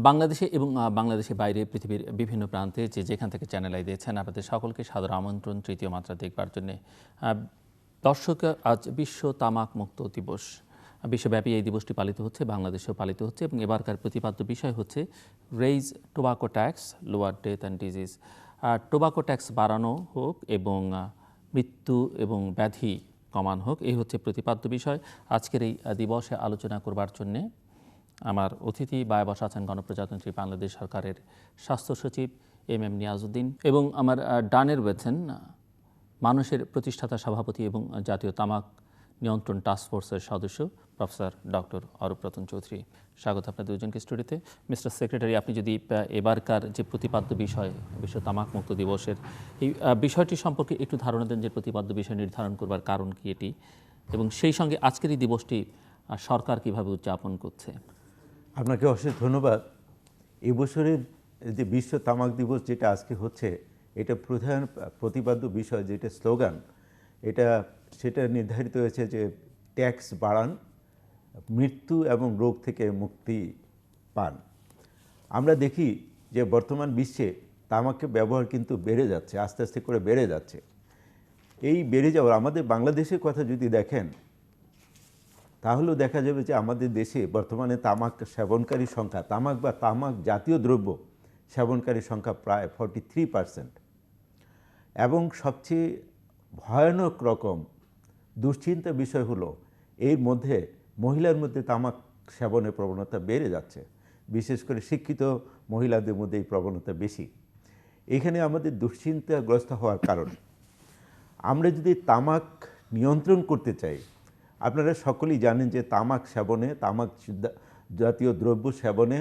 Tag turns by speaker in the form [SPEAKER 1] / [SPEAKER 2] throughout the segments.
[SPEAKER 1] বাংলাদেশে এবং বাংলাদেশের বাইরে পৃথিবীর বিভিন্ন প্রান্তে যেখান থেকে চ্যানেল আই দিয়েছেন আপনাদের সকলকে সাদর আমন্ত্রণ তৃতীয় মাত্রা দেখবার জন্যে। দর্শক, আজ বিশ্ব তামাক মুক্ত দিবস। বিশ্বব্যাপী এই দিবসটি পালিত হচ্ছে, বাংলাদেশেও পালিত হচ্ছে এবং এবারকার প্রতিপাদ্য বিষয় হচ্ছে raise tobacco tax, lower death and disease. Tobacco tax বাড়ানো হোক এবং মৃত্যু এবং ব্যাধি কমানো হোক, এই হচ্ছে প্রতিপাদ্য বিষয়। আজকের এই দিবসে আলোচনা করবার জন্যে আমার অতিথি বসা আছেন গণপ্রজাতন্ত্রী বাংলাদেশ সরকারের স্বাস্থ্য সচিব এম নিয়াজউদ্দিন, এবং আমার ডানের রয়েছেন মানুষের প্রতিষ্ঠাতা সভাপতি এবং জাতীয় তামাক নিয়ন্ত্রণ টাস্কফোর্সের সদস্য প্রফেসর ডক্টর অরূপ রতন চৌধুরী। স্বাগত আপনাদের দুজনকে স্টুডিওতে। মিস্টার সেক্রেটারি, আপনি যদি এবারকার যে প্রতিপাদ্য বিষয় বিশ্ব তামাক মুক্ত দিবসের এই বিষয়টি সম্পর্কে একটু ধারণা দেন, যে প্রতিপাদ্য বিষয় নির্ধারণ করবার কারণ কি এটি, এবং সেই সঙ্গে আজকের এই দিবসটি সরকার কিভাবে উদযাপন করছে।
[SPEAKER 2] আপনাকে অশেষ ধন্যবাদ। এবছরের যে বিশ্ব তামাক দিবস যেটা আজকে হচ্ছে, এটা প্রধান প্রতিপাদ্য বিষয় যেটা স্লোগান, সেটা নির্ধারিত হয়েছে যে ট্যাক্স বাড়ান, মৃত্যু এবং রোগ থেকে মুক্তি পান। আমরা দেখি যে বর্তমান বিশ্বে তামাকের ব্যবহার কিন্তু বেড়ে যাচ্ছে, আস্তে আস্তে করে বেড়ে যাচ্ছে। এই বেড়ে যাওয়ার আমাদের বাংলাদেশের কথা যদি দেখেন, তাহলেও দেখা যাবে যে আমাদের দেশে বর্তমানে তামাক সেবনকারী সংখ্যা, তামাক বা তামাক জাতীয় দ্রব্য সেবনকারী সংখ্যা প্রায় 43%। এবং সবচেয়ে ভয়ানক রকম দুশ্চিন্তার বিষয় হলো এর মধ্যে মহিলার মধ্যে তামাক সেবনের প্রবণতা বেড়ে যাচ্ছে। বিশেষ করে শিক্ষিত মহিলাদের মধ্যে এই প্রবণতা বেশি। এখানে আমাদের দুশ্চিন্তাগ্রস্ত হওয়ার কারণ, আমরা যদি তামাক নিয়ন্ত্রণ করতে চাই, আপনারা সকলেই জানেন যে তামাক সেবনে, তামাক জাতীয় দ্রব্য সেবনে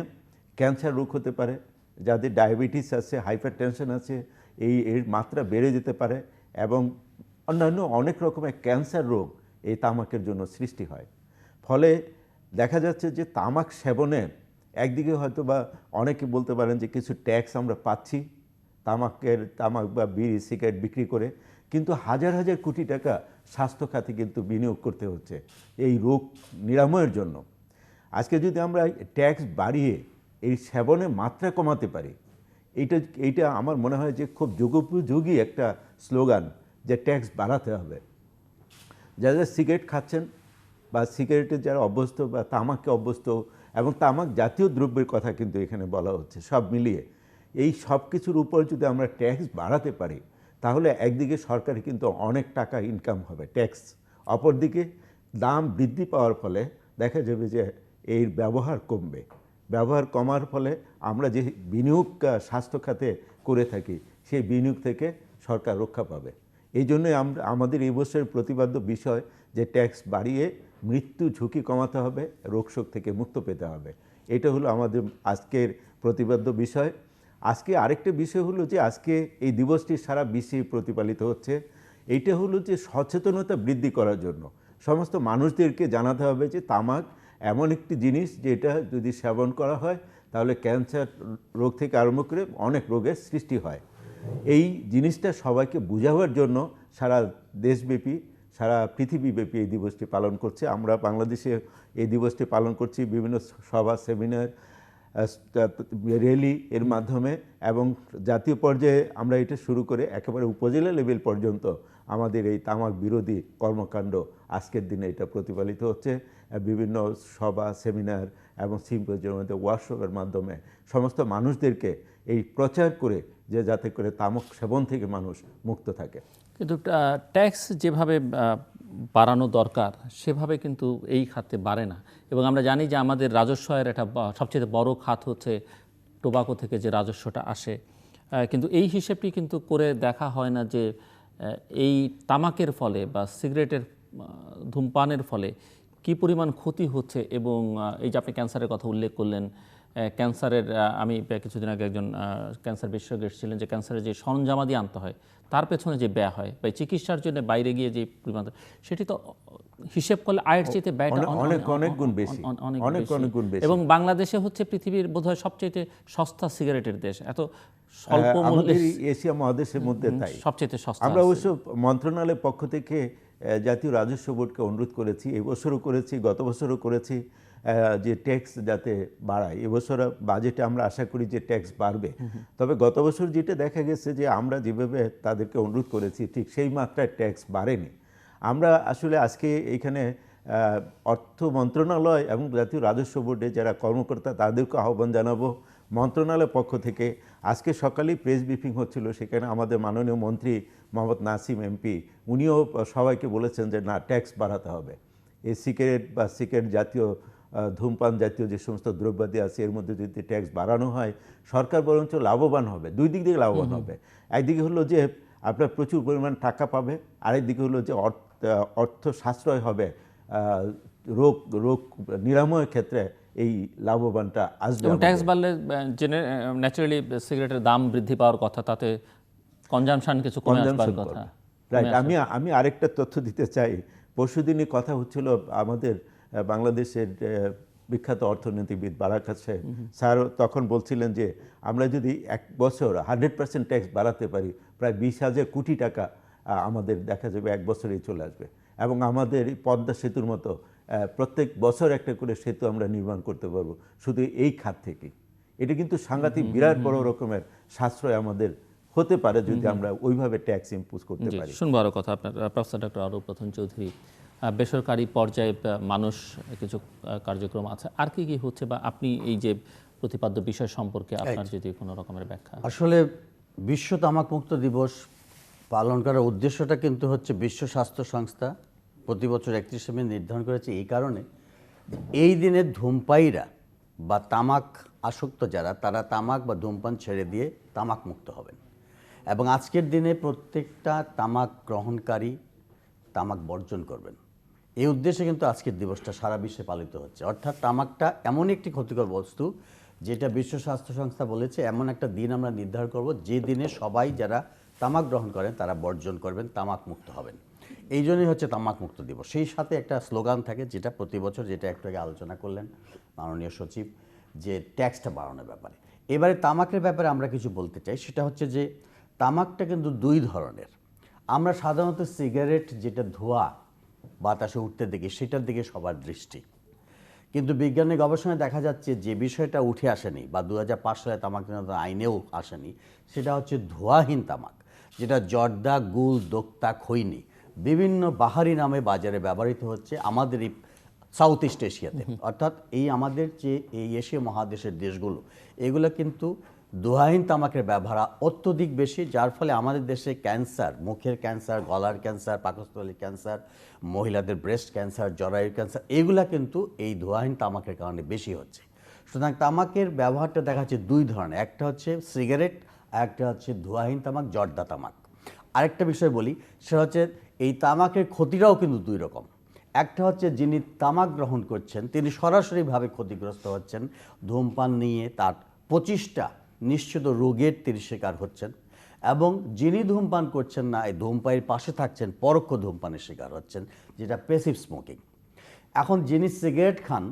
[SPEAKER 2] ক্যান্সার রোগ হতে পারে, যাদের ডায়াবেটিস আছে, হাইপারটেনশন আছে, এর মাত্রা বেড়ে যেতে পারে, এবং অন্যান্য অনেক রকমের ক্যান্সার রোগ এই তামাকের জন্য সৃষ্টি হয়। ফলে দেখা যাচ্ছে যে তামাক সেবনে একদিকে হয়তো বা অনেকে বলতে পারেন যে কিছু ট্যাক্স আমরা পাচ্ছি তামাক বা বিড়ি সিগারেট বিক্রি করে, কিন্তু হাজার হাজার কোটি টাকা স্বাস্থ্য খাতে কিন্তু বিনিয়োগ করতে হচ্ছে এই রোগ নিরাময়ের জন্য। আজকে যদি আমরা ট্যাক্স বাড়িয়ে এই সেবনের মাত্রা কমাতে পারি, এইটা আমার মনে হয় যে খুব যুগোপযোগী একটা স্লোগান, যে ট্যাক্স বাড়াতে হবে। যারা সিগারেট খাচ্ছেন বা সিগারেটের যারা অভ্যস্ত বা তামাককে অভ্যস্ত, এবং তামাক জাতীয় দ্রব্যের কথা কিন্তু এখানে বলা হচ্ছে, সব মিলিয়ে এই সব কিছুর উপর যদি আমরা ট্যাক্স বাড়াতে পারি, তাহলে একদিকে সরকারের কিন্তু অনেক টাকা ইনকাম হবে ট্যাক্স, অপরদিকে দাম বৃদ্ধি পাওয়ার ফলে দেখা যাবে যে এর ব্যবহার কমবে। ব্যবহার কমার ফলে আমরা যে বিনিয়োগ স্বাস্থ্য খাতে করে থাকি, সেই বিনিয়োগ থেকে সরকার রক্ষা পাবে। এই জন্যই আমাদের এই বছরের প্রতিপাদ্য বিষয় যে ট্যাক্স বাড়িয়ে মৃত্যু ঝুঁকি কমাতে হবে, রোগশোক থেকে মুক্ত পেতে হবে। এটা হলো আমাদের আজকের প্রতিপাদ্য বিষয়। আজকে আরেকটা বিষয় হলো যে আজকে এই দিবসটি সারা বিশ্বে প্রতিপালিত হচ্ছে। এইটা হলো যে সচেতনতা বৃদ্ধি করার জন্য সমস্ত মানুষদেরকে জানাতে হবে যে তামাক এমন একটি জিনিস যেটা যদি সেবন করা হয় তাহলে ক্যান্সার রোগ থেকে আরম্ভ করে অনেক রোগের সৃষ্টি হয়। এই জিনিসটা সবাইকে বোঝাবার জন্য সারা দেশব্যাপী, সারা পৃথিবীব্যাপী এই দিবসটি পালন করছে। আমরা বাংলাদেশে এই দিবসটি পালন করছি বিভিন্ন সভা, সেমিনার, র্যালি এর মাধ্যমে, এবং জাতীয় পর্যায়ে আমরা এটা শুরু করে একেবারে উপজেলা লেভেল পর্যন্ত আমাদের এই তামাক বিরোধী কর্মকাণ্ড আজকের দিনে এটা প্রতিপালিত হচ্ছে। বিভিন্ন সভা, সেমিনার এবং সিম্পোজিয়ামের মধ্যে ওয়ার্কশপের মাধ্যমে সমস্ত মানুষদেরকে এই প্রচার করে যে যাতে করে তামাক সেবন থেকে মানুষ মুক্ত থাকে।
[SPEAKER 1] কিন্তু ট্যাক্স যেভাবে বাড়ানো দরকার সেভাবে কিন্তু এই খাতে বাড়ে না, এবং আমরা জানি যে আমাদের রাজস্ব আয়ের একটা সবচেয়ে বড় খাত হচ্ছে টোবাকো থেকে যে রাজস্বটা আসে, কিন্তু এই হিসেবটি কিন্তু করে দেখা হয় না যে এই তামাকের ফলে বা সিগারেটের ধূমপানের ফলে কি পরিমাণ ক্ষতি হচ্ছে। এবং এই যে আপনি ক্যান্সারের কথা উল্লেখ করলেন, ক্যান্সারের আমি কিছুদিন আগে একজন ক্যান্সার বিশেষজ্ঞ এসেছিলেন, যে ক্যান্সারের যে সরঞ্জামাদি আনতে হয় তার পেছনে যে ব্যয় হয় বা চিকিৎসার জন্য বাইরে গিয়ে যে পরিমাণ, সেটি তো হিসেব করলে আয়ের চেয়ে ব্যয়টা
[SPEAKER 2] অনেক গুণ বেশি, অনেক গুণ বেশি।
[SPEAKER 1] এবং বাংলাদেশে হচ্ছে পৃথিবীর বোধহয় সবচেয়ে সস্তা সিগারেটের দেশ, এত স্বল্প মূল্যে
[SPEAKER 2] এশিয়া মহাদেশের মধ্যে তাই
[SPEAKER 1] সবচেয়ে সস্তা।
[SPEAKER 2] আমরা অবশ্য মন্ত্রণালয়ের পক্ষ থেকে জাতীয় রাজস্ব বোর্ডকে অনুরোধ করেছি, এই বছরও করেছি, গত বছরও করেছি, যে ট্যাক্স যাতে বাড়ায়। এবছর বাজেটে আমরা আশা করি যে ট্যাক্স বাড়বে। তবে গত বছর যেটা দেখা গেছে যে আমরা যেভাবে তাদেরকে অনুরোধ করেছি ঠিক সেই মাত্রায় ট্যাক্স বাড়েনি। আমরা আসলে আজকে এইখানে অর্থ মন্ত্রণালয় এবং জাতীয় রাজস্ব বোর্ডে যারা কর্মকর্তা তাদেরকে আহ্বান জানাবো, মন্ত্রণালয়ের পক্ষ থেকে আজকে সকালেই প্রেস ব্রিফিং হচ্ছিল, সেখানে আমাদের মাননীয় মন্ত্রী মোহাম্মদ নাসিম এমপি উনিও সবাইকে বলেছেন যে না, ট্যাক্স বাড়াতে হবে। এই সিগারেট বা সিগারেট জাতীয় ধূমপান জাতীয় যে সমস্ত দ্রব্যাদি আছে এর মধ্যে যদি ট্যাক্স বাড়ানো হয় সরকার বরঞ্চ লাভবান হবে, দুই দিক থেকে লাভবান হবে। একদিকে হলো যে আপনার প্রচুর পরিমাণ টাকা পাবে, আরেকদিকে হলো যে অর্থ সাশ্রয় হবে, রোগ নিরাময়ের ক্ষেত্রে এই লাভবানটা আসবে।
[SPEAKER 1] এবং ট্যাক্স বাড়লে ন্যাচারালি সিগারেটের দাম বৃদ্ধি পাওয়ার কথা, তাতে কনজামশন কিছু কমে আসবার কথা।
[SPEAKER 2] রাইট। আমি আরেকটা তথ্য দিতে চাই। পরশুদিনই কথা হচ্ছিল আমাদের বাংলাদেশের বিখ্যাত অর্থনীতিবিদ বারাকাত সাহেব স্যার তখন বলছিলেন যে আমরা যদি এক বছর 100% ট্যাক্স বাড়াতে পারি প্রায় 20,000 কোটি টাকা আমাদের দেখা যাবে এক বছরেই চলে আসবে। এবং আমাদের পদ্মা সেতুর মতো প্রত্যেক বছর একটা করে সেতু আমরা নির্মাণ করতে পারবো শুধু এই খাত থেকে। এটা কিন্তু সাংঘাতিক বিরাট বড় রকমের সাশ্রয় আমাদের হতে পারে যদি আমরা ওইভাবে ট্যাক্স ইম্পোজ করতে পারি।
[SPEAKER 1] শুনবো আরও কথা আপনার প্রফেসর ডক্টর আরূপ রতন চৌধুরী। বেসরকারি পর্যায়ে মানুষ কিছু কার্যক্রম আছে, আর কি কি হচ্ছে, বা আপনি এই যে প্রতিপাদ্য বিষয় সম্পর্কে আপনার যদি কোনো রকমের ব্যাখ্যা।
[SPEAKER 3] আসলে বিশ্ব তামাকমুক্ত দিবস পালন করার উদ্দেশ্যটা কিন্তু হচ্ছে বিশ্ব স্বাস্থ্য সংস্থা প্রতি বছর 31শে মে নির্ধারণ করেছে এই কারণে, এই দিনে ধূমপায়ীরা বা তামাক আসক্ত যারা, তারা তামাক বা ধূমপান ছেড়ে দিয়ে তামাক মুক্ত হবেন। এবং আজকের দিনে প্রত্যেকটা তামাক গ্রহণকারী তামাক বর্জন করবেন। এই উদ্দেশ্যে কিন্তু আজকের দিবসটা সারা বিশ্বে পালিত হচ্ছে। অর্থাৎ তামাকটা এমন একটি ক্ষতিকর বস্তু যেটা বিশ্ব স্বাস্থ্য সংস্থা বলেছে এমন একটা দিন আমরা নির্ধারণ করব যে দিনে সবাই যারা তামাক গ্রহণ করেন তারা বর্জন করবেন, তামাক মুক্ত হবেন। এই জন্যই হচ্ছে তামাক মুক্ত দিবস। সেই সাথে একটা স্লোগান থাকে যেটা প্রতি বছর, যেটা একটু আগে আলোচনা করলেন মাননীয় সচিব, যে ট্যাক্সটা বাড়ানোর ব্যাপারে। এবারে তামাকের ব্যাপারে আমরা কিছু বলতে চাই, সেটা হচ্ছে যে তামাকটা কিন্তু দুই ধরনের। আমরা সাধারণত সিগারেট যেটা ধোঁয়া বাতাসে উঠতে দেখি সেটার দিকে সবার দৃষ্টি, কিন্তু বিজ্ঞানের গবেষণায় দেখা যাচ্ছে যে বিষয়টা উঠে আসেনি বা 2005 সালে তামাক নিয়ন্ত্রণ আইনেও আসেনি, সেটা হচ্ছে ধোঁয়াহীন তামাক, যেটা জর্দা, গুল, দোক্তা, খৈনি বিভিন্ন বাহারি নামে বাজারে ব্যবহৃত হচ্ছে আমাদের এই সাউথ ইস্ট এশিয়াতে। অর্থাৎ এই আমাদের যে এই এশীয় মহাদেশের দেশগুলো, এগুলো কিন্তু ধোঁয়াহীন তামাকের ব্যবহার অত্যধিক বেশি, যার ফলে আমাদের দেশে ক্যান্সার, মুখের ক্যান্সার, গলার ক্যান্সার, পাকস্থলীর ক্যান্সার, মহিলাদের ব্রেস্ট ক্যান্সার, জরায়ুর ক্যান্সার, এগুলা কিন্তু এই ধোঁয়াহীন তামাকের কারণে বেশি হচ্ছে। সুতরাং তামাকের ব্যবহারটা দেখা যাচ্ছে দুই ধরনের, একটা হচ্ছে সিগারেট, একটা হচ্ছে ধোঁয়াহীন তামাক, জর্দা তামাক। আরেকটা বিষয় বলি, সেটা হচ্ছে এই তামাকের ক্ষতিটাও কিন্তু দুই রকম। একটা হচ্ছে যিনি তামাক গ্রহণ করছেন তিনি সরাসরিভাবে ক্ষতিগ্রস্ত হচ্ছেন, ধূমপান নিয়ে তার 25টা নিশ্চিত রোগের তিনি শিকার হচ্ছেন, এবং যিনি ধূমপান করছেন না, এই ধূমপানের পাশে থাকছেন, পরোক্ষ ধূমপানের শিকার হচ্ছেন, যেটা প্যাসিভ স্মোকিং। এখন যিনি সিগারেট খান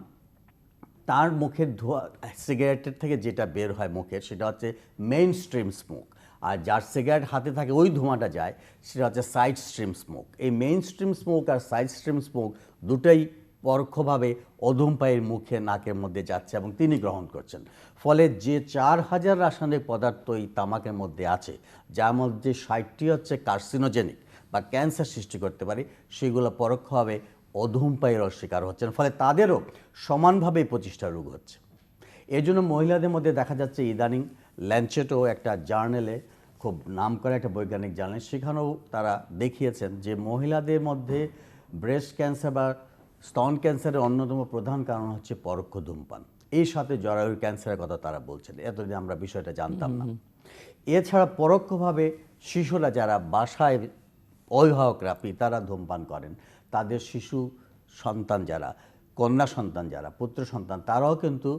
[SPEAKER 3] তার মুখের ধোঁয়া, সিগারেটের থেকে যেটা বের হয় মুখের, সেটা হচ্ছে মেইন স্ট্রিম স্মোক, আর যার সিগারেট হাতে থাকে ওই ধোঁয়াটা যায় সেটা হচ্ছে সাইড স্ট্রিম স্মোক। এই মেইন স্ট্রিম স্মোক আর সাইড স্ট্রিম স্মোক দুটোই পরোক্ষভাবে অধূমপায়ীর মুখে, নাকের মধ্যে যাচ্ছে এবং তিনি গ্রহণ করছেন। ফলে যে 4000 রাসায়নিক পদার্থ এই তামাকের মধ্যে আছে, যার মধ্যে 60টি হচ্ছে কার্সিনোজেনিক বা ক্যান্সার সৃষ্টি করতে পারে, সেগুলো পরোক্ষভাবে অধূমপায়ীরাও শিকার হচ্ছেন, ফলে তাদেরও সমানভাবে 25টা রোগ হচ্ছে। এর জন্য মহিলাদের মধ্যে দেখা যাচ্ছে ইদানিং ল্যাঞ্চেটও একটা জার্নালে, খুব নামকরা একটা বৈজ্ঞানিক জার্নাল, সেখানেও তারা দেখিয়েছেন যে মহিলাদের মধ্যে ব্রেস্ট ক্যান্সার বা স্তন ক্যান্সারের অন্যতম প্রধান কারণ হচ্ছে পরোক্ষ ধূমপান। এই সাথে জরায়ুর ক্যান্সারের কথা তারা বলছেন, এতদিন আমরা বিষয়টা জানতাম না। এছাড়া পরোক্ষভাবে শিশুরা যারা বাসায়, অভিভাবকরা, পিতারা ধূমপান করেন, তাদের শিশু সন্তান যারা, কন্যা সন্তান যারা, পুত্র সন্তান, তারাও কিন্তু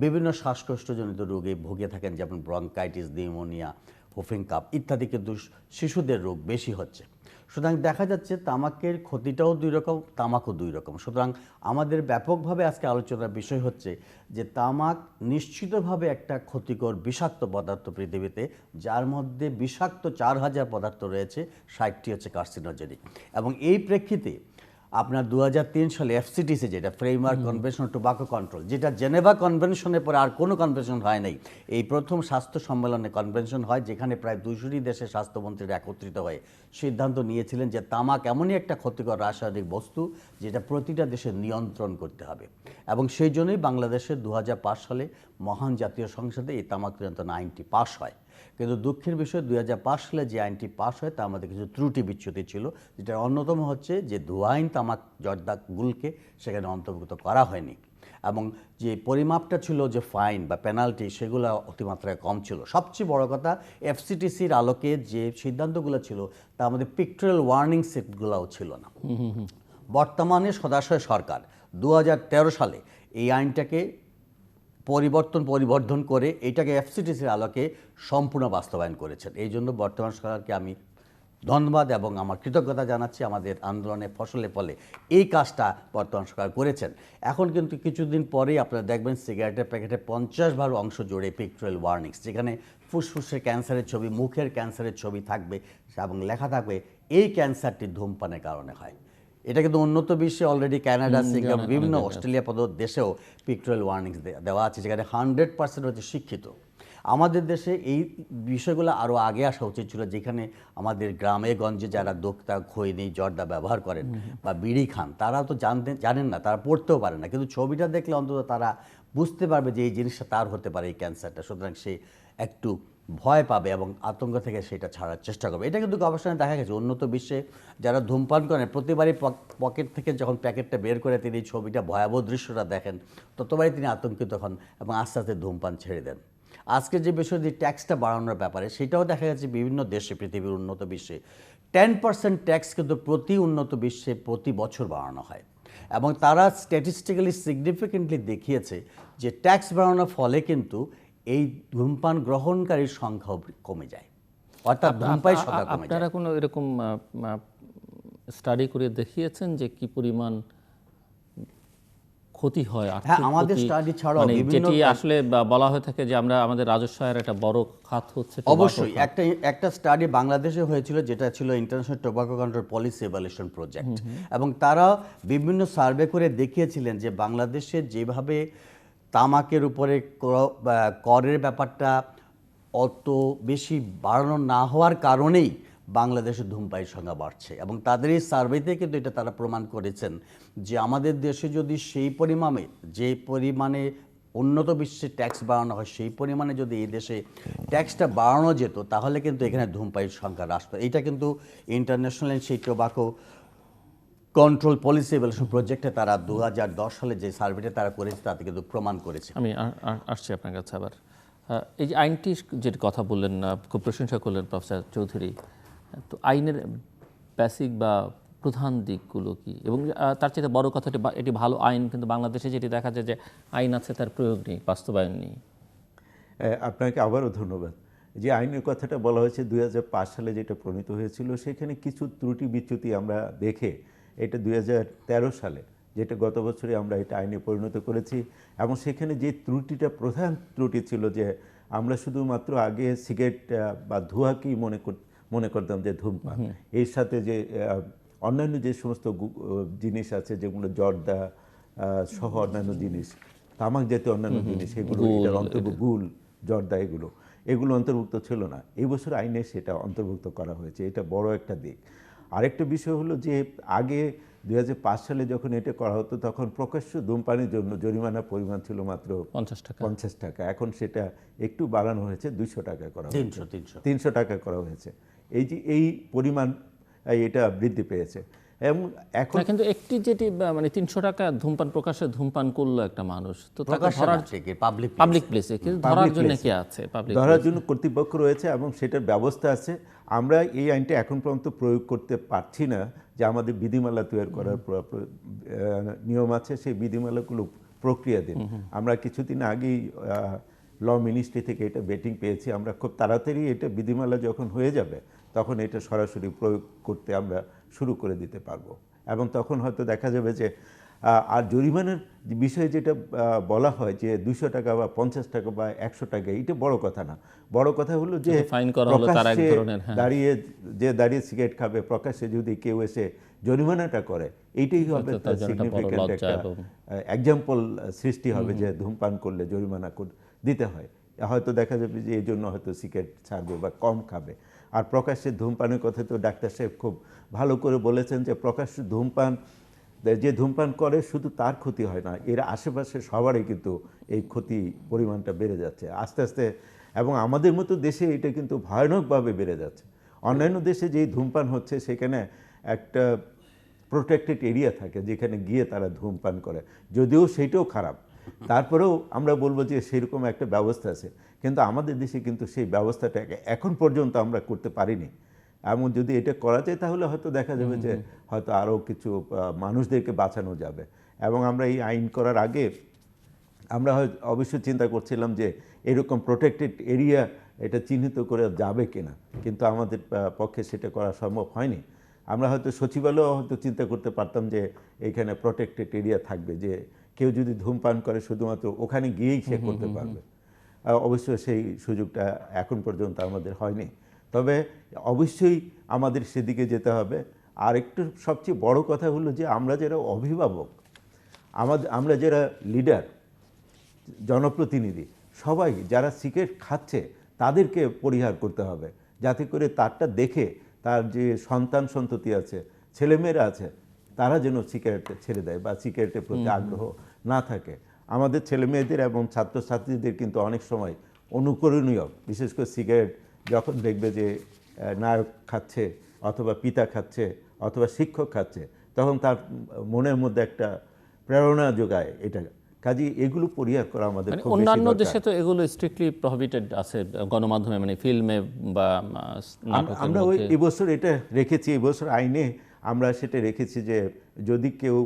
[SPEAKER 3] বিভিন্ন শ্বাসকষ্টজনিত রোগে ভুগে থাকেন, যেমন ব্রঙ্কাইটিস, নিউমোনিয়া, হুফিং কাপ ইত্যাদি, কিন্তু শিশুদের রোগ বেশি হচ্ছে। সুতরাং দেখা যাচ্ছে তামাকের ক্ষতিটাও দুই রকম, তামাকও দুই রকম। সুতরাং আমাদের ব্যাপকভাবে আজকে আলোচনার বিষয় হচ্ছে যে তামাক নিশ্চিতভাবে একটা ক্ষতিকর বিষাক্ত পদার্থ পৃথিবীতে, যার মধ্যে বিষাক্ত 4000 পদার্থ রয়েছে, 60টি হচ্ছে কার্সিনোজেনিক। এবং এই প্রেক্ষিতে আপনার 2003 সালে এফসিটিসি, যেটা ফ্রেমওয়ার্ক কনভেনশন টোবাকো কন্ট্রোল, যেটা জেনেভা কনভেনশনের পরে আর কোনো কনভেনশন হয় নাই, এই প্রথম স্বাস্থ্য সম্মেলনে কনভেনশন হয়, যেখানে প্রায় 200টি দেশের স্বাস্থ্যমন্ত্রীরা একত্রিত হয়ে সিদ্ধান্ত নিয়েছিলেন যে তামাক এমনই একটা ক্ষতিকর রাসায়নিক বস্তু যেটা প্রতিটা দেশে নিয়ন্ত্রণ করতে হবে। এবং সেই জন্যই বাংলাদেশের 2005 সালে মহান জাতীয় সংসদে এই তামাক নিয়ন্ত্রণ আইনটি পাশ হয়। কিন্তু দুঃখের বিষয় 2005 সালে যে আইনটি পাশ হয় তার মধ্যে কিছু ত্রুটি বিচ্যুতি ছিল, যেটার অন্যতম হচ্ছে যে ধোঁয়াইন তামাক জর্দাগুলকে সেখানে অন্তর্ভুক্ত করা হয়নি, এবং যে পরিমাপটা ছিল যে ফাইন বা পেনাল্টি সেগুলো অতিমাত্রায় কম ছিল। সবচেয়ে বড় কথা, এফসিটিসির আলোকে যে সিদ্ধান্তগুলো ছিল তার মধ্যে পিকটোরিয়াল ওয়ার্নিং সেটগুলোও ছিল না। বর্তমানে সদাশয় সরকার 2013 সালে এই আইনটাকে পরিবর্ধন করে এটাকে এফসিটিসির আলোকে সম্পূর্ণ বাস্তবায়ন করেছেন। এই জন্য বর্তমান সরকারকে আমি ধন্যবাদ এবং আমার কৃতজ্ঞতা জানাচ্ছি। আমাদের আন্দোলনের ফসলের ফলে এই কাজটা বর্তমান সরকার করেছেন। এখন কিন্তু কিছুদিন পরেই আপনারা দেখবেন সিগারেটের প্যাকেটে 50 অংশ জুড়ে পিকটোরিয়াল ওয়ার্নিংস, যেখানে ফুসফুসের ক্যান্সারের ছবি, মুখের ক্যান্সারের ছবি থাকবে এবং লেখা থাকবে এই ক্যান্সারটি ধূমপানের কারণে হয়। এটা কিন্তু উন্নত বিশ্বে অলরেডি কানাডা, সিঙ্গাপুর, বিভিন্ন অস্ট্রেলিয়া পদ দেশেও পিকটোরিয়াল ওয়ার্নিংস দেওয়া আছে, যেখানে 100% হচ্ছে শিক্ষিত। আমাদের দেশে এই বিষয়গুলো আরও আগে আসা উচিত ছিল, যেখানে আমাদের গ্রামে গঞ্জে যারা দোক্তা, খৈনি, জর্দা ব্যবহার করেন বা বিড়ি খান, তারা তো জানেন না, তারা পড়তেও পারে না, কিন্তু ছবিটা দেখলে অন্তত তারা বুঝতে পারবে যে এই জিনিসটা তার হতে পারে, এই ক্যান্সারটা। সুতরাং সে একটু ভয় পাবে এবং আতঙ্ক থেকে সেটা ছাড়ার চেষ্টা করবে। এটা কিন্তু গবেষণায় দেখা গেছে উন্নত বিশ্বে যারা ধূমপান করেন প্রতিবারই পকেট থেকে যখন প্যাকেটটা বের করে তিনি এই ছবিটা, ভয়াবহ দৃশ্যটা দেখেন, ততবারই তিনি আতঙ্কিত হন এবং আস্তে আস্তে ধূমপান ছেড়ে দেন। আজকের যে বিষয়, যে ট্যাক্সটা বাড়ানোর ব্যাপারে, সেটাও দেখা গেছে বিভিন্ন দেশে, পৃথিবীর উন্নত বিশ্বে 10% ট্যাক্স কিন্তু প্রতি উন্নত বিশ্বে প্রতি বছর বাড়ানো হয়, এবং তারা স্ট্যাটিস্টিক্যালি সিগনিফিকেন্টলি দেখিয়েছে যে ট্যাক্স বাড়ানোর ফলে কিন্তু এই ধূমপান গ্রহণকারীর সংখ্যাও কমে যায়, অর্থাৎ ধূমপায়ীর সংখ্যা কমে যায়।
[SPEAKER 1] আপনারা কোনো এরকম স্টাডি করে দেখিয়েছেন যে কি পরিমাণ ক্ষতি হয়?
[SPEAKER 3] হ্যাঁ, আমাদের স্টাডি ছাড়াও বিভিন্ন,
[SPEAKER 1] যেটি আসলে বলা হয়ে থাকে যে আমরা আমাদের রাজস্ব আয়ের একটা বড় খাত হচ্ছে।
[SPEAKER 3] অবশ্যই একটা স্টাডি বাংলাদেশে হয়েছিল, যেটা ছিল international tobacco control policy evaluation project, এবং তারা বিভিন্ন সার্ভে করে দেখিয়েছিলেন যে বাংলাদেশে যেভাবে তামাকের উপরে করের ব্যাপারটা অত বেশি বাড়ানো না হওয়ার কারণেই বাংলাদেশে ধূমপায়ীর সংখ্যা বাড়ছে। এবং তাদের এই সার্ভেতে কিন্তু এটা তারা প্রমাণ করেছেন যে আমাদের দেশে যদি সেই পরিমাণে, যে পরিমাণে উন্নত বিশ্বে ট্যাক্স বাড়ানো হয়, সেই পরিমাণে যদি এই দেশে ট্যাক্সটা বাড়ানো যেত, তাহলে কিন্তু এখানে ধূমপায়ীর সংখ্যা হ্রাস পায়। এটা কিন্তু ইন্টারন্যাশনাল সেই টোবাকো কন্ট্রোল পলিসি এভালুয়েশন প্রজেক্টে তারা 2010 সালে যে সার্ভেটা তারা করেছে তাতে কিন্তু প্রমাণ করেছে।
[SPEAKER 1] আমি আসছি আপনার কাছে আবার। এই যে আইনটি যেটি কথা বললেন, খুব প্রশংসা করলেন প্রফেসর চৌধুরী, তো আইনের বেসিক বা প্রধান দিকগুলো কি? এবং তার চেয়ে বড় কথাটি, এটি ভালো আইন, কিন্তু বাংলাদেশে যেটি দেখা যায় যে আইন আছে, তার প্রয়োগ নেই, বাস্তবায়ন নেই।
[SPEAKER 2] আপনাকে আবারও ধন্যবাদ। যে আইনের কথাটা বলা হয়েছে 2005 সালে যেটা প্রণীত হয়েছিল, সেখানে কিছু ত্রুটি বিচ্যুতি আমরা দেখে এটা 2013 সালে, যেটা গত বছরে আমরা এটা আইনে পরিণত করেছি, এবং সেখানে যে ত্রুটিটা, প্রধান ত্রুটি ছিল যে আমরা শুধুমাত্র আগে সিগারেট বা ধোঁয়াকেই মনে করতাম যে ধূমপান, এর সাথে যে অন্যান্য যে সমস্ত জিনিস আছে, যেগুলো জর্দা সহ অন্যান্য জিনিস, তামাক জাতীয় অন্যান্য জিনিস, এগুলো এটার অন্তর্ভুক্ত, গুল, জর্দা, এগুলো অন্তর্ভুক্ত ছিল না। এই বছর আইনে সেটা অন্তর্ভুক্ত করা হয়েছে, এটা বড় একটা দিক। আরেকটা বিষয় হলো যে আগে 2005 সালে যখন এটা করা হতো, তখন প্রকাশ্য ধূমপানের জন্য জরিমানার পরিমাণ ছিল মাত্র 50 টাকা। এখন সেটা একটু বাড়ানো হয়েছে, 200 টাকা করা হয়েছে, 300 টাকা করা হয়েছে। এই যে এই পরিমাণ এটা বৃদ্ধি পেয়েছে। এবং এখন
[SPEAKER 1] কিন্তু একটি যেটি মানে 300 টাকা ধূমপান, প্রকাশ্যে ধূমপান করলো একটা মানুষ, তো তাকে ধরার পাবলিক প্লেসে, কিন্তু ধরার জন্য কি আছে?
[SPEAKER 2] ধরার জন্য কর্তৃপক্ষ রয়েছে এবং সেটার ব্যবস্থা আছে। আমরা এই আইনটা এখন পর্যন্ত প্রয়োগ করতে পারছি না, যে আমাদের বিধিমালা তৈরি করার নিয়ম আছে, সেই বিধিমালাগুলো প্রক্রিয়া দিন। আমরা কিছুদিন আগেই ল মিনিস্ট্রি থেকে এটা বেটিং পেয়েছি। আমরা খুব তাড়াতাড়ি এটা বিধিমালা যখন হয়ে যাবে, তখন এটা সরাসরি প্রয়োগ করতে আমরা শুরু করে দিতে পারবো, এবং তখন হয়তো দেখা যাবে যে আর জরিমানার বিষয়ে যেটা বলা হয় যে 200 টাকা বা 50 টাকা বা 100 টাকা, এটা বড় কথা না। বড় কথা হলো যে
[SPEAKER 1] ফাইন করা হলো তার এক
[SPEAKER 2] প্রকাশ্যে
[SPEAKER 1] ধরনের, হ্যাঁ।
[SPEAKER 2] দাঁড়িয়ে সিগারেট খাবে, প্রকাশ্যে যদি কেউ এসে জরিমানাটা করে, এইটাই হবে তার সিগনিফিক্যান্ট একটা এক্সাম্পল সৃষ্টি হবে যে ধূমপান করলে জরিমানা দিতে হয়। হয়তো দেখা যাবে যে এই জন্য হয়তো সিগারেট ছাড়বে বা কম খাবে। আর প্রকাশ্যে ধূমপানের কথা তো ডাক্তার সাহেব খুব ভালো করে বলেছেন যে প্রকাশ্যে যে ধূমপান করে শুধু তার ক্ষতি হয় না, এর আশেপাশে সবারই কিন্তু এই ক্ষতি পরিমাণটা বেড়ে যাচ্ছে আস্তে আস্তে, এবং আমাদের মতো দেশে এটা কিন্তু ভয়ানকভাবে বেড়ে যাচ্ছে। অন্যান্য দেশে যেই ধূমপান হচ্ছে সেখানে একটা প্রোটেক্টেড এরিয়া থাকে যেখানে গিয়ে তারা ধূমপান করে, যদিও সেইটাও খারাপ, তারপরেও আমরা বলবো যে সেরকম একটা ব্যবস্থা আছে, কিন্তু আমাদের দেশে কিন্তু সেই ব্যবস্থাটা এখন পর্যন্ত আমরা করতে পারিনি। এমন যদি এটা করা যায় তাহলে হয়তো দেখা যাবে যে হয়তো আরও কিছু মানুষদেরকে বাঁচানো যাবে। এবং আমরা এই আইন করার আগে আমরা হয়তো অবশ্যই চিন্তা করছিলাম যে এরকম প্রোটেক্টেড এরিয়া এটা চিহ্নিত করে যাবে কিনা, কিন্তু আমাদের পক্ষে সেটা করা সম্ভব হয়নি। আমরা হয়তো সচিবালয় হয়তো চিন্তা করতে পারতাম যে এইখানে প্রোটেক্টেড এরিয়া থাকবে, যে কেউ যদি ধূমপান করে শুধুমাত্র ওখানে গিয়েই সে করতে পারবে। অবশ্য সেই সুযোগটা এখন পর্যন্ত আমাদের হয়নি, তবে অবশ্যই আমাদের সেদিকে যেতে হবে। আর একটু সবচেয়ে বড় কথা হলো যে আমরা যারা অভিভাবক, আমরা যারা লিডার, জনপ্রতিনিধি, সবাই যারা সিগারেট খাচ্ছে তাদেরকে পরিহার করতে হবে, যাতে করে তারটা দেখে তার যে সন্তান সন্ততি আছে, ছেলেমেয়েরা আছে, তারা যেন সিগারেটটা ছেড়ে দেয় বা সিগারেটের প্রতি আগ্রহ না থাকে। আমাদের ছেলেমেয়েদের এবং ছাত্রছাত্রীদের কিন্তু অনেক সময় অনুকরণীয়, বিশেষ করে সিগারেট যখন দেখবে যে নায়ক খাচ্ছে অথবা পিতা খাচ্ছে অথবা শিক্ষক খাচ্ছে, তখন তার মনের মধ্যে একটা প্রেরণা যোগায় এটা। কাজে এগুলো পরিহার করা আমাদের খুব বেশি
[SPEAKER 1] অন্যান্য
[SPEAKER 2] দরকার।
[SPEAKER 1] দেশে তো এগুলো স্ট্রিক্টলি প্রহিবিটেড আছে গণমাধ্যমে, মানে ফিল্মে বা নাটকের
[SPEAKER 2] আমরা
[SPEAKER 1] মধ্যে।
[SPEAKER 2] এবছর এটা রেখেছি, এবছর আইনে আমরা সেটা রেখেছি যে যদি কেউ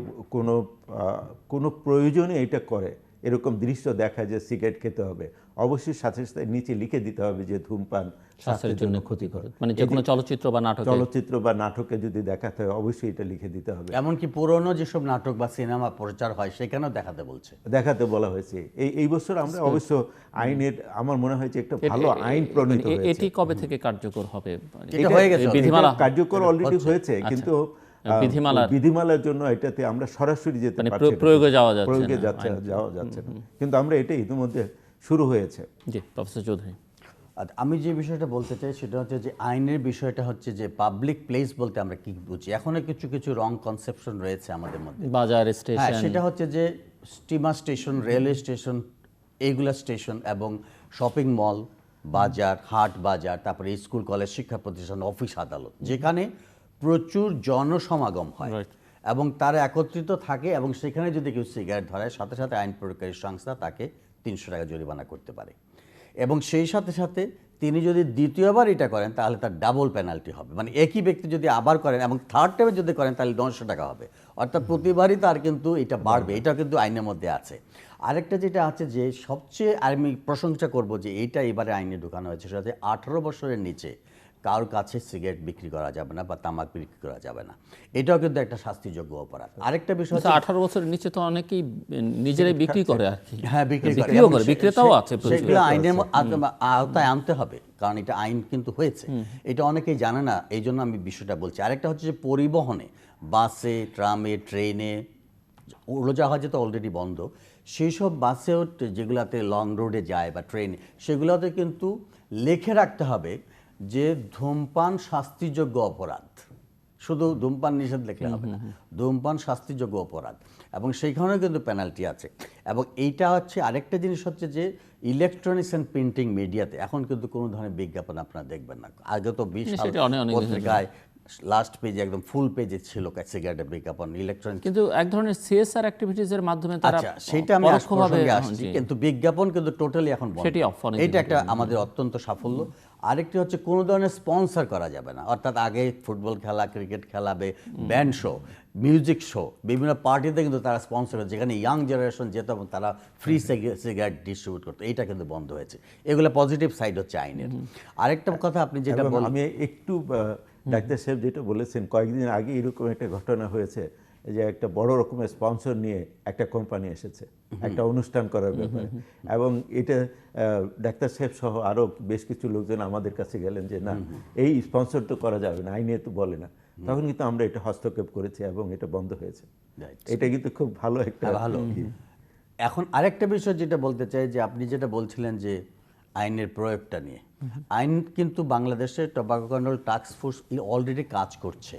[SPEAKER 2] কোনো প্রয়োজনে এটা করে, এরকম দৃশ্য দেখা যে সিগারেট খেতে হবে, অবশ্যই সাথে সাথে নিচে লিখে দিতে হবে যে ধূমপান স্বাস্থ্যের জন্য ক্ষতিকর।
[SPEAKER 1] মানে যে কোনো চলচ্চিত্র বা নাটকে
[SPEAKER 2] যদি দেখাতে হয় অবশ্যই এটা লিখে দিতে হবে।
[SPEAKER 3] এমনকি পুরনো যেসব নাটক বা সিনেমা প্রচার হয় সেখানেও দেখাতে
[SPEAKER 2] বলা হয়েছে। এই বছর আমরা অবশ্য আইনের, আমার মনে হয় যে একটা ভালো আইন প্রণীত হয়েছে।
[SPEAKER 1] এটি কবে থেকে কার্যকর হবে?
[SPEAKER 3] এটা হয়ে গেছে,
[SPEAKER 1] বিধিমালা
[SPEAKER 2] কার্যকর অলরেডি হয়েছে, কিন্তু বিধিমালার জন্য এটাতে আমরা সরাসরি যেতে পারছি না,
[SPEAKER 1] প্রয়োগে যাওয়া
[SPEAKER 2] যাচ্ছে না, কিন্তু আমরা এটা ইতিমধ্যে শুরু হয়েছে।
[SPEAKER 1] জি, প্রফেসর চৌধুরী।
[SPEAKER 3] আমি যে বিষয়টা বলতে চাই সেটা হচ্ছে যে আইনের বিষয়টা হচ্ছে যে পাবলিক প্লেস বলতে আমরা কি বুঝি। এখনো কিছু কিছু রং কনসেপশন রয়েছে আমাদের মধ্যে।
[SPEAKER 1] বাজার, স্টেশন,
[SPEAKER 3] সেটা হচ্ছে যে স্টিমার স্টেশন, রেলওয়ে স্টেশন, এইগুলা স্টেশন এবং শপিং মল, বাজার, হাট বাজার, তারপরে স্কুল কলেজ, শিক্ষা প্রতিষ্ঠান, অফিস আদালত, যেখানে প্রচুর জনসমাগম হয় এবং তারা একত্রিত থাকে, এবং সেখানে যদি কেউ সিগারেট ধরায় সাথে সাথে আইন প্রয়োগকারী সংস্থা তাকে 300 টাকা জরিমানা করতে পারে, এবং সেই সাথে সাথে তিনি যদি দ্বিতীয়বার এটা করেন তাহলে তার ডাবল পেনাল্টি হবে। মানে একই ব্যক্তি যদি আবার করেন এবং থার্ড টাইমে যদি করেন তাহলে 900 টাকা হবে, অর্থাৎ প্রতিবারই তার কিন্তু এটা বাড়বে। এটা কিন্তু আইনের মধ্যে আছে। আরেকটা যেটা আছে যে সবচেয়ে আমি প্রশংসা করব যে এইটা এবারে আইনে ঢুকানো হয়েছে, সেটা 18 বছরের নিচে কারোর কাছে সিগারেট বিক্রি করা যাবে না বা তামাক বিক্রি করা যাবে না। এটাও কিন্তু একটা শাস্তিযোগ্য অপরাধ। আরেকটা বিষয় হচ্ছে
[SPEAKER 1] 18 বছরের নিচে তো অনেকেই নিজেরাই বিক্রি করে আর কি।
[SPEAKER 3] হ্যাঁ,
[SPEAKER 1] বিক্রিও করে, বিক্রেতাও আছে।
[SPEAKER 3] সেগুলো আইনের আওতায় আনতে হবে, কারণ এটা আইন কিন্তু হয়েছে, এটা অনেকেই জানে না, এই জন্য আমি বিষয়টা বলছি। আরেকটা হচ্ছে যে পরিবহনে, বাসে, ট্রামে, ট্রেনে, উড়োজাহাজে তো অলরেডি বন্ধ, সেই সব বাসেও যেগুলাতে লং রোডে যায় বা ট্রেনে, সেগুলোতে কিন্তু লিখে রাখতে হবে যে ধূমপান শাস্তিযোগ্য অপরাধ। শুধু ধূমপান নিষেধ লিখলে হবে না, ধূমপান শাস্তিযোগ্য অপরাধ, এবং সেইখানেও কিন্তু পেনাল্টি আছে। এবং এইটা হচ্ছে আরেকটা জিনিস হচ্ছে যে ইলেকট্রনিক্স অ্যান্ড প্রিন্টিং মিডিয়াতে এখন কিন্তু কোনো ধরনের বিজ্ঞাপন আপনারা দেখবেন না। আগে তো 20 সাল পত্রিকায় লাস্ট পেজে একদম ফুল পেজে ছিল সিগারেটের বিজ্ঞাপন, ইলেকট্রনিক,
[SPEAKER 1] কিন্তু এক ধরনের সিএসআর অ্যাক্টিভিটিজের মাধ্যমে তারা
[SPEAKER 3] সেটা আমি প্রসঙ্গে আসছি, কিন্তু বিজ্ঞাপন কিন্তু টোটালি এখন বন্ধ। এটা একটা আমাদের অত্যন্ত সাফল্য। আরেকটি হচ্ছে কোনো ধরনের স্পন্সর করা যাবে না, অর্থাৎ আগে ফুটবল খেলা, ক্রিকেট খেলাবে, ব্যান্ড শো, মিউজিক শো, বিভিন্ন পার্টিতে কিন্তু তারা স্পন্সর করে, যেখানে ইয়াং জেনারেশন যেত এবং তারা ফ্রি সিগারেট ডিস্ট্রিবিউট করতো, এইটা কিন্তু বন্ধ হয়েছে। এগুলো পজিটিভ সাইড হচ্ছে আইনের। আরেকটা কথা আপনি যেটা বললেন,
[SPEAKER 2] আমি একটু ডাক্তার সাহেব যেটা বলেছেন, কয়েকদিন আগে এরকম একটা ঘটনা হয়েছে, যে একটা বড় রকমের স্পন্সর নিয়ে একটা কোম্পানি এসেছে একটা অনুষ্ঠান করার ব্যাপারে, এবং এটা ডাক্তার সাহেব সহ আরও বেশ কিছু লোকজন আমাদের কাছে গেলেন যে না, এই স্পন্সর তো করা যাবে না, আইনে তো বলে না। তখন কিন্তু আমরা এটা হস্তক্ষেপ করেছি এবং এটা বন্ধ হয়েছে। এটা কিন্তু খুব ভালো একটা
[SPEAKER 3] ভালো। এখন আরেকটা বিষয় যেটা বলতে চাই, যে আপনি যেটা বলছিলেন যে আইনের প্রয়োগটা নিয়ে, আইন কিন্তু বাংলাদেশে tobacco control task force already কাজ করছে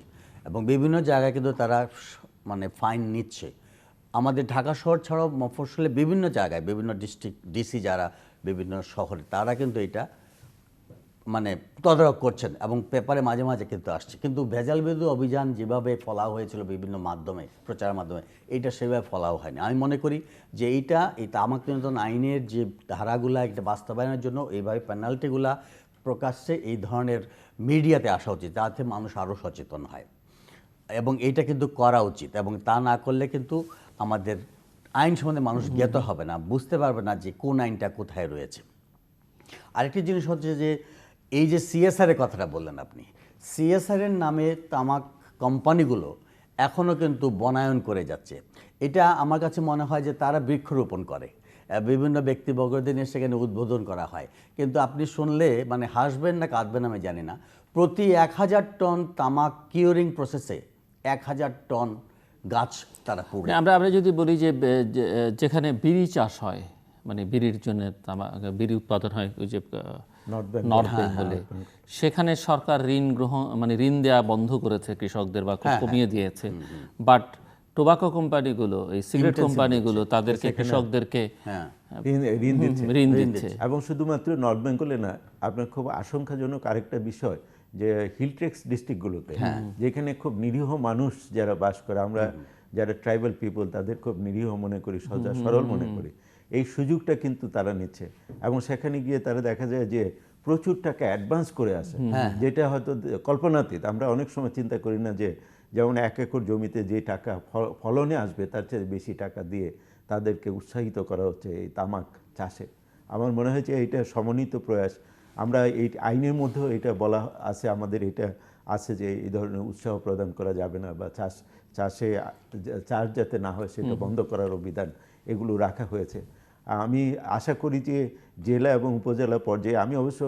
[SPEAKER 3] এবং বিভিন্ন জায়গায় কিন্তু তারা মানে ফাইন নিচ্ছে। আমাদের ঢাকা শহর ছাড়াও মফস্বলে বিভিন্ন জায়গায় বিভিন্ন ডিস্ট্রিক্ট ডিসি যারা বিভিন্ন শহরে, তারা কিন্তু এটা মানে তদারক করছেন এবং পেপারে মাঝে মাঝে কিন্তু আসছে। কিন্তু ভেজাল বিরোধী অভিযান যেভাবে ফলাও হয়েছিল বিভিন্ন মাধ্যমে, প্রচার মাধ্যমে, এইটা সেভাবে ফলাও হয়নি। আমি মনে করি যে এই তামাক নিয়ন্ত্রণ আইনের যে ধারাগুলা এটা বাস্তবায়নের জন্য এইভাবে পেনাল্টিগুলা প্রকাশ্যে এই ধরনের মিডিয়াতে আসা উচিত, যাতে মানুষ আরও সচেতন হয় এবং এইটা কিন্তু করা উচিত। এবং তা না করলে কিন্তু আমাদের আইন সম্বন্ধে মানুষ জ্ঞাত হবে না, বুঝতে পারবে না যে কোন আইনটা কোথায় রয়েছে। আরেকটি জিনিস হচ্ছে যে এই যে সিএসআর এর কথাটা বললেন আপনি, সিএসআর এর নামে তামাক কোম্পানিগুলো এখনও কিন্তু বনায়ন করে যাচ্ছে। এটা আমার কাছে মনে হয় যে তারা বৃক্ষরোপণ করে, বিভিন্ন ব্যক্তিবর্গদের নিয়ে সেখানে উদ্বোধন করা হয়, কিন্তু আপনি শুনলে মানে হাসবেন না কাঁদবেন আমি জানি না, প্রতি 1000 টন তামাক কিউরিং প্রসেসে 1000 টন গাছ তারা পুড়ে।
[SPEAKER 1] আমরা যদি বলি যে যেখানে বিড়ি চাষ হয়, মানে বিড়ির জন্য বিড়ি উৎপাদন হয় ওই যে নর্থ বেঙ্গলে, সেখানে সরকার ঋণ গ্রহণ মানে ঋণ দেওয়া বন্ধ করেছে কৃষকদের বা কমিয়ে দিয়েছে, বাট টোবাকো কোম্পানিগুলো, এই সিগারেট কোম্পানিগুলো তাদেরকে কৃষকদেরকে ঋণ দিচ্ছে।
[SPEAKER 2] এবং শুধুমাত্র নর্থ বেঙ্গলে না, আপনার খুব আশঙ্কাজনক আরেকটা বিষয় যে হিলট্রেক্স ডিস্ট্রিক্টগুলোতে, যেখানে খুব নিরীহ মানুষ যারা বাস করে, আমরা যারা ট্রাইবাল পিপল তাদের খুব নিরীহ মনে করি, সহজ সরল মনে করি, এই সুযোগটা কিন্তু তারা নিচ্ছে এবং সেখানে গিয়ে তারা দেখা যায় যে প্রচুর টাকা অ্যাডভান্স করে আসে, যেটা হয়তো কল্পনাতীত। আমরা অনেক সময় চিন্তা করি না যে যেমন 1 একর জমিতে যে টাকা ফলনে আসবে তার চেয়ে বেশি টাকা দিয়ে তাদেরকে উৎসাহিত করা হচ্ছে এই তামাক চাষে। আমার মনে হয় যে এইটা সমন্বিত প্রয়াস। আমরা এই আইনের মধ্যেও এটা বলা আছে, আমাদের এটা আছে যে এই ধরনের উৎসাহ প্রদান করা যাবে না, বা চাষে চাষ যাতে না হয় সেটা বন্ধ করার অভিধান এগুলো রাখা হয়েছে। আমি আশা করি যে জেলা এবং উপজেলা পর্যায়ে, আমি অবশ্য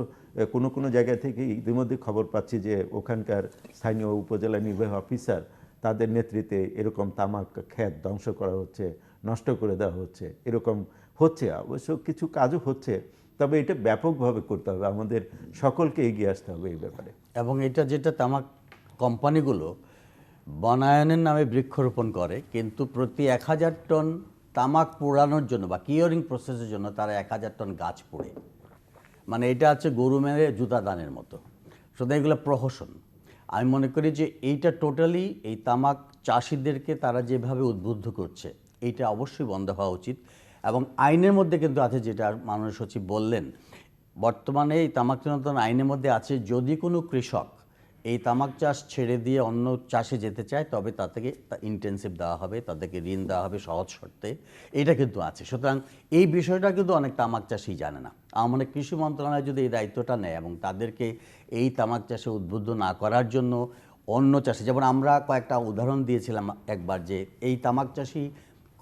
[SPEAKER 2] কোনো কোনো জায়গা থেকে ইতিমধ্যে খবর পাচ্ছি যে ওখানকার স্থানীয় উপজেলা নির্বাহী অফিসার তাদের নেতৃত্বে এরকম তামাক ক্ষেত ধ্বংস করা হচ্ছে, নষ্ট করে দেওয়া হচ্ছে, এরকম হচ্ছে। অবশ্য কিছু কাজও হচ্ছে, তবে এটা ব্যাপকভাবে করতে হবে, আমাদের সকলকে এগিয়ে আসতে হবে এই ব্যাপারে।
[SPEAKER 3] এবং এটা যেটা তামাক কোম্পানিগুলো বনায়নের নামে বৃক্ষরোপণ করে, কিন্তু প্রতি 1000 টন তামাক পোড়ানোর জন্য বা কিওরিং প্রসেসের জন্য তারা 1000 টন গাছ পোড়ে। মানে এটা হচ্ছে গরু মেরে জুতা দানের মতো। সুতরাং এগুলো প্রহসন। আমি মনে করি যে এইটা টোটালি এই তামাক চাষিদেরকে তারা যেভাবে উদ্বুদ্ধ করছে, এইটা অবশ্যই বন্ধ হওয়া উচিত। এবং আইনের মধ্যে কিন্তু আছে, যেটা মাননীয় সচিব বললেন, বর্তমানে এই তামাক নিয়ন্ত্রণ আইনের মধ্যে আছে, যদি কোনো কৃষক এই তামাক চাষ ছেড়ে দিয়ে অন্য চাষে যেতে চায় তবে তাদেরকে ইন্টেনসিভ দেওয়া হবে, তাদেরকে ঋণ দেওয়া হবে সহজ শর্তে, এটা কিন্তু আছে। সুতরাং এই বিষয়টা কিন্তু অনেক তামাক চাষি জানে না। আমার কৃষি মন্ত্রণালয় যদি এই দায়িত্বটা নেয় এবং তাদেরকে এই তামাক চাষে উদ্বুদ্ধ না করার জন্য অন্য চাষি, যেমন আমরা কয়েকটা উদাহরণ দিয়েছিলাম একবার, যে এই তামাক চাষি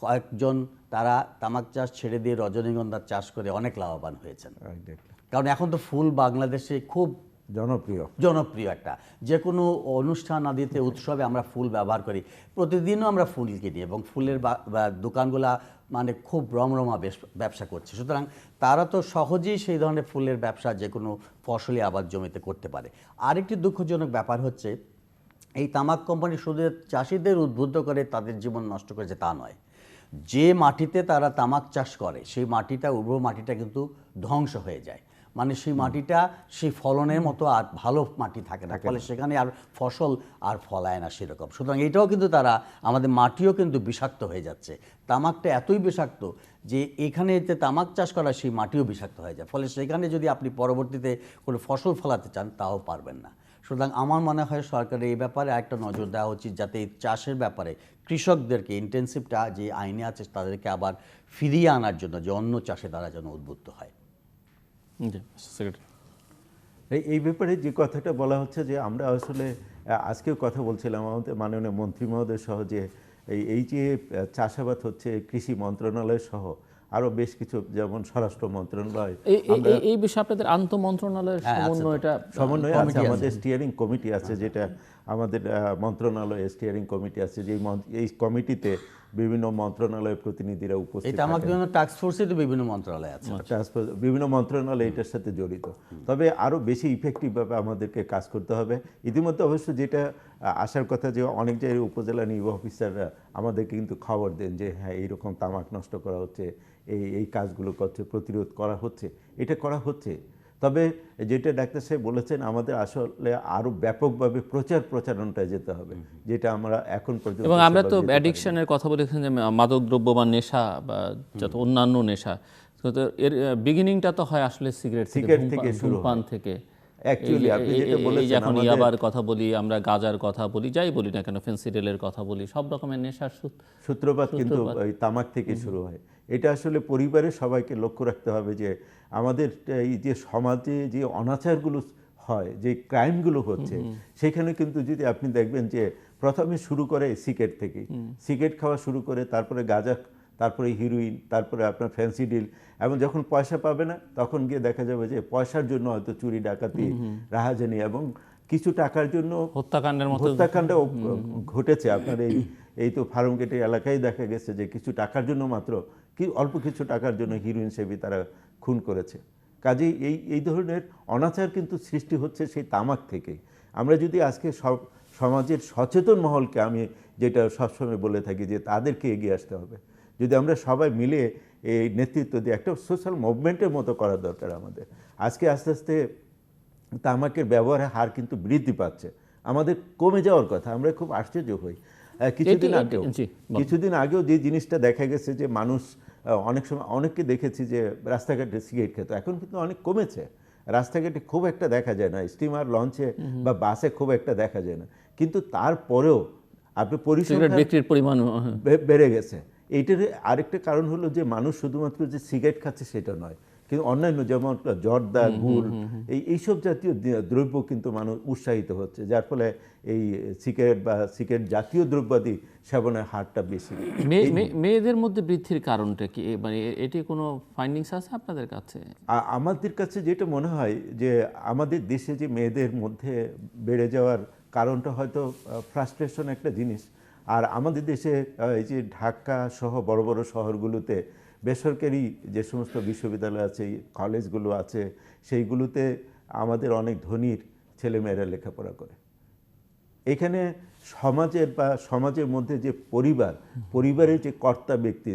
[SPEAKER 3] কয়েকজন তারা তামাক চাষ ছেড়ে দিয়ে রজনীগন্ধার চাষ করে অনেক লাভবান হয়েছেন। কারণ এখন তো ফুল বাংলাদেশে খুব জনপ্রিয় একটা, যে কোনো অনুষ্ঠান আদিতে উৎসবে আমরা ফুল ব্যবহার করি, প্রতিদিনও আমরা ফুল কিনি এবং ফুলের দোকানগুলা মানে খুব রমরমা ব্যবসা করছে। সুতরাং তারা তো সহজেই সেই ধরনের ফুলের ব্যবসা যে কোনো ফসলি আবাদ জমিতে করতে পারে। আরেকটি দুঃখজনক ব্যাপার হচ্ছে, এই তামাক কোম্পানি শুধু চাষিদের উদ্বুদ্ধ করে তাদের জীবন নষ্ট করেছে তা নয়, যে মাটিতে তারা তামাক চাষ করে সেই মাটিটা, উর্বর মাটিটা কিন্তু ধ্বংস হয়ে যায়। মানে সেই মাটিটা সেই ফলনের মতো আর ভালো মাটি থাকে না, ফলে সেখানে আর ফসল আর ফলায় না সেরকম। সুতরাং এটাও কিন্তু তারা, আমাদের মাটিও কিন্তু বিষাক্ত হয়ে যাচ্ছে। তামাকটা এতই বিষাক্ত যে এখানে যে তামাক চাষ করা সেই মাটিও বিষাক্ত হয়ে যায়, ফলে সেখানে যদি আপনি পরবর্তীতে কোনো ফসল ফলাতে চান তাও পারবেন না। সুতরাং আমার মনে হয় সরকারের এই ব্যাপারে একটা নজর দেওয়া উচিত, যাতে এই চাষের ব্যাপারে কৃষকদেরকে ইন্টেনসিভটা যে আইনে আছে তাদেরকে আবার ফিরিয়ে আনার জন্য, যে অন্য চাষে তারা যেন উদ্বুদ্ধ হয়।
[SPEAKER 2] এই ব্যাপারে যে কথাটা বলা হচ্ছে, যে আমরা আসলে আজকেও কথা বলছিলাম আমাদের মাননীয় মন্ত্রী মহোদয় সহ, যে এই যে চাষাবাদ হচ্ছে কৃষি মন্ত্রণালয় সহ আরও বেশ কিছু, যেমন স্বরাষ্ট্র মন্ত্রণালয়,
[SPEAKER 1] এই বিষয়ে আপনাদের আন্ত মন্ত্রণালয়ের সমন্বয়টা
[SPEAKER 2] সমন্বয় আছে, আমাদের স্টিয়ারিং কমিটি আছে, যেটা আমাদের মন্ত্রণালয়ে স্টিয়ারিং কমিটি আছে, যে এই কমিটিতে বিভিন্ন মন্ত্রণালয়ের প্রতিনিধিরা উপস্থিত
[SPEAKER 3] এটা আমাদের জন্য টাস্ক ফোর্সে তো বিভিন্ন মন্ত্রণালয় আছে,
[SPEAKER 2] বিভিন্ন মন্ত্রণালয় এটার সাথে জড়িত। তবে আরও বেশি ইফেক্টিভভাবে আমাদেরকে কাজ করতে হবে। ইতিমধ্যে অবশ্য যেটা আসার কথা, যে অনেক জায়গায় উপজেলা নির্বাহী অফিসাররা আমাদেরকে কিন্তু খবর দেন যে হ্যাঁ এইরকম তামাক নষ্ট করা হচ্ছে, এই কাজগুলো করছে, প্রতিরোধ করা হচ্ছে, এটা করা হচ্ছে। তবে যেটা ডাক্তার সাহেব বলেছেন, আমাদের আসলে আরো ব্যাপকভাবে প্রচারণাটায় যেতে হবে, যেটা আমরা এখন পর্যন্ত,
[SPEAKER 1] এবং আমরা তো অ্যাডিকশনের কথা বলেছেন, যে মাদক দ্রব্য বা নেশা বা যত অন্যান্য নেশা, তো এর বিগিনিংটা তো হয় আসলে সিগারেট থেকে, ধূমপান থেকে।
[SPEAKER 2] অ্যাকচুয়ালি আপনি যেটা বলেছেন,
[SPEAKER 1] যখন ইয়াবার কথা বলি আমরা, গাজার কথা বলি, যাই বলি না কেন, ফেন্সিডিলের কথা বলি, সব রকমের নেশার
[SPEAKER 2] সূত্রপাত কিন্তু ওই তামাক থেকে শুরু হয়। এটা আসলে পরিবারের সবাইকে লক্ষ্য রাখতে হবে যে আমাদের এই যে সমাজে যে অনাচারগুলো হয়, যে ক্রাইমগুলো হচ্ছে, সেখানে কিন্তু যদি আপনি দেখবেন যে প্রথমে শুরু করে সিগারেট থেকে, সিগারেট খাওয়া শুরু করে, তারপরে গাঁজা, তারপরে হিরোইন, তারপরে আপনার ফ্যান্সি ডিল, এবং যখন পয়সা পাবে না তখন গিয়ে দেখা যাবে যে পয়সার জন্য হয়তো চুরি ডাকাতি, রাহাজানি, এবং কিছু টাকার জন্য হত্যাকাণ্ড ঘটেছে। আপনার এই তো ফার্মগেট এলাকায় দেখা গেছে যে কিছু টাকার জন্য, মাত্র অল্প কিছু টাকার জন্য হিরোইন সেবী তারা খুন করেছে। কাজেই এই ধরনের অনাচার কিন্তু সৃষ্টি হচ্ছে সেই তামাক থেকেই। আমরা যদি আজকে সমাজের সচেতন মহলকে, আমি যেটা সবসময় বলে থাকি যে তাদেরকে এগিয়ে আসতে হবে, যদি আমরা সবাই মিলে এই নেতৃত্ব দিয়ে একটা সোশ্যাল মুভমেন্টের মতো করা দরকার আমাদের। আজকে আস্তে আস্তে তামাকের ব্যবহারের হার কিন্তু বৃদ্ধি পাচ্ছে, আমাদের কমে যাওয়ার কথা। আমরা খুব আশ্চর্য হই। কিছুদিন আগেও যে জিনিসটা দেখা গেছে যে মানুষ অনেক সময়, অনেককে দেখেছি যে রাস্তাঘাটে সিগারেট খেত, এখন কিন্তু অনেক কমেছে। রাস্তাঘাটে খুব একটা দেখা যায় না, স্টিমার লঞ্চে বা বাসে খুব একটা দেখা যায় না, কিন্তু তারপরেও আপনি বিক্রির পরিমাণ বেড়ে গেছে। এইটার আরেকটা কারণ হলো যে মানুষ শুধুমাত্র যে সিগারেট খাচ্ছে সেটা নয়, কিন্তু অন্যান্য যেমন জর্দা, গুড়, এইসব জাতীয় দ্রব্য কিন্তু মানুষ উৎসাহিত হচ্ছে, যার ফলে এই সিগারেট বা সিগারেট জাতীয় দ্রব্যাদি সেবনের হারটা বেশি।
[SPEAKER 1] মেয়েদের মধ্যে বৃদ্ধির কারণটা কি, মানে এটি কোনো ফাইন্ডিংস আছে আপনাদের কাছে?
[SPEAKER 2] আমাদের কাছে যেটা মনে হয় যে আমাদের দেশে যে মেয়েদের মধ্যে বেড়ে যাওয়ার কারণটা হয়তো ফ্রাস্ট্রেশন একটা জিনিস। আর আমাদের দেশে এই যে ঢাকা সহ বড় বড় শহরগুলোতে বেসরকারি যে সমস্ত বিশ্ববিদ্যালয় আছে, কলেজগুলো আছে, সেইগুলোতে আমাদের অনেক ধনীর ছেলেমেয়েরা লেখাপড়া করে। এখানে সমাজের মধ্যে যে পরিবারের যে কর্তা ব্যক্তি,